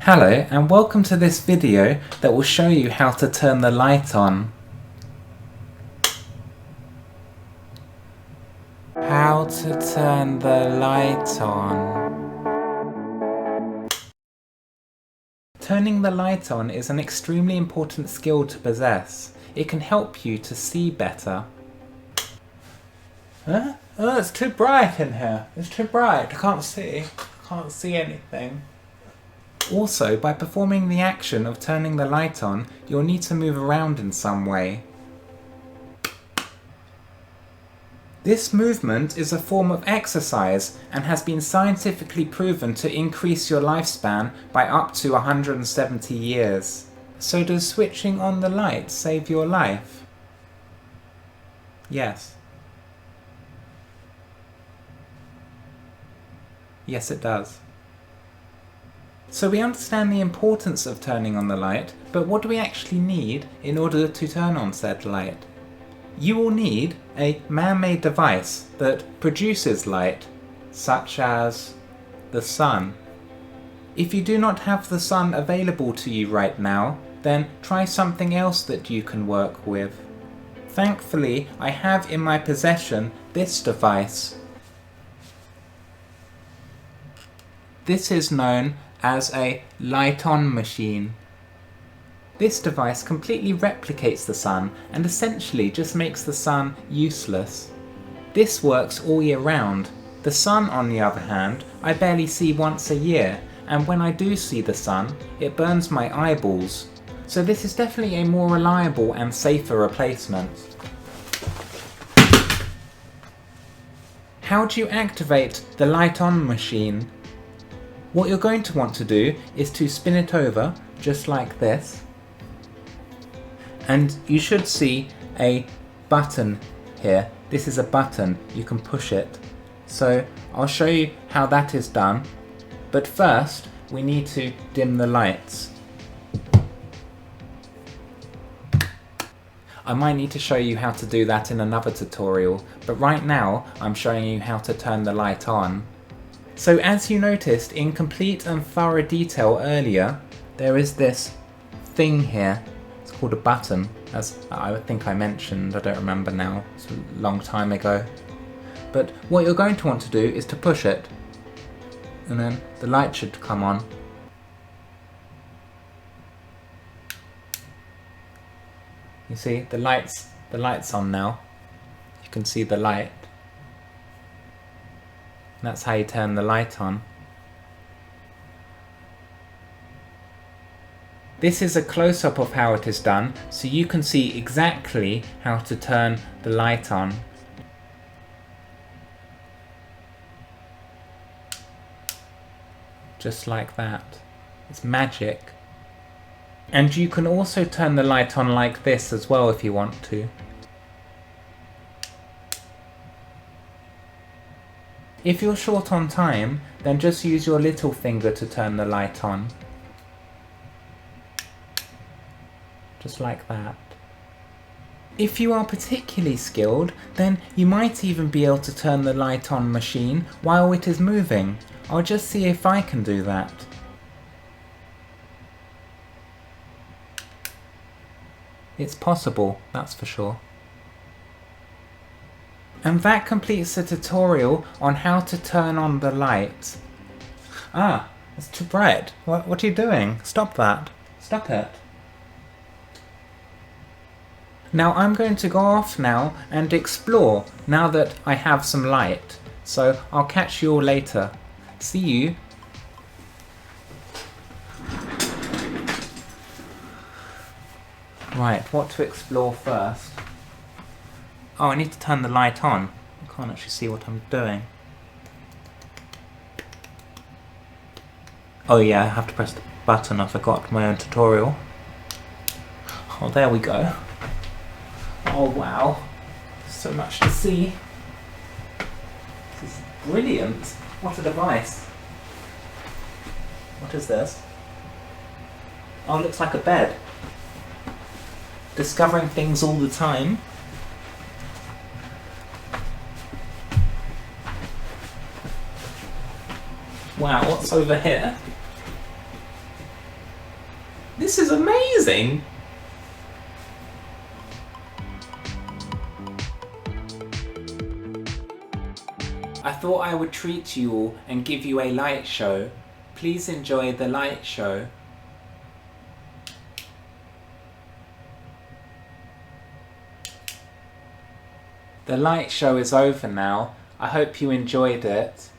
Hello and welcome to this video that will show you how to turn the light on. How to turn the light on. Turning the light on is an extremely important skill to possess. It can help you to see better. Huh? Oh, it's too bright in here. It's too bright. I can't see. Can't see anything. Also, by performing the action of turning the light on, you'll need to move around in some way. This movement is a form of exercise and has been scientifically proven to increase your lifespan by up to 170 years. So does switching on the light save your life? Yes. Yes, it does. So we understand the importance of turning on the light, but what do we actually need in order to turn on said light? You will need a man-made device that produces light, such as the sun. If you do not have the sun available to you right now, then try something else that you can work with. Thankfully, I have in my possession this device. This is known as a light-on machine. This device completely replicates the sun and essentially just makes the sun useless. This works all year round. The sun, on the other hand, I barely see once a year, and when I do see the sun, it burns my eyeballs. So this is definitely a more reliable and safer replacement. How do you activate the light-on machine? What you're going to want to do is to spin it over, just like this. And you should see a button here. This is a button, you can push it. So I'll show you how that is done. But first, we need to dim the lights. I might need to show you how to do that in another tutorial, but right now I'm showing you how to turn the light on. So as you noticed in complete and thorough detail earlier, there is this thing here. It's called a button, as I think I mentioned, I don't remember now, it's a long time ago. But what you're going to want to do is to push it, and then the light should come on. You see, the light's on now. You can see the light. That's how you turn the light on. This is a close-up of how it is done, so you can see exactly how to turn the light on. Just like that. It's magic. And you can also turn the light on like this as well if you want to. If you're short on time, then just use your little finger to turn the light on. Just like that. If you are particularly skilled, then you might even be able to turn the light on machine while it is moving. I'll just see if I can do that. It's possible, that's for sure. And that completes the tutorial on how to turn on the light. Ah, it's too bright. What are you doing? Stop that. Stop it. Now I'm going to go off now and explore now that I have some light. So I'll catch you all later. See you. Right, what to explore first? Oh, I need to turn the light on. I can't actually see what I'm doing. Oh yeah, I have to press the button. I forgot my own tutorial. Oh, there we go. Oh wow, so much to see. This is brilliant. What a device. What is this? Oh, it looks like a bed. Discovering things all the time. Wow, what's over here? This is amazing! I thought I would treat you all and give you a light show. Please enjoy the light show. The light show is over now. I hope you enjoyed it.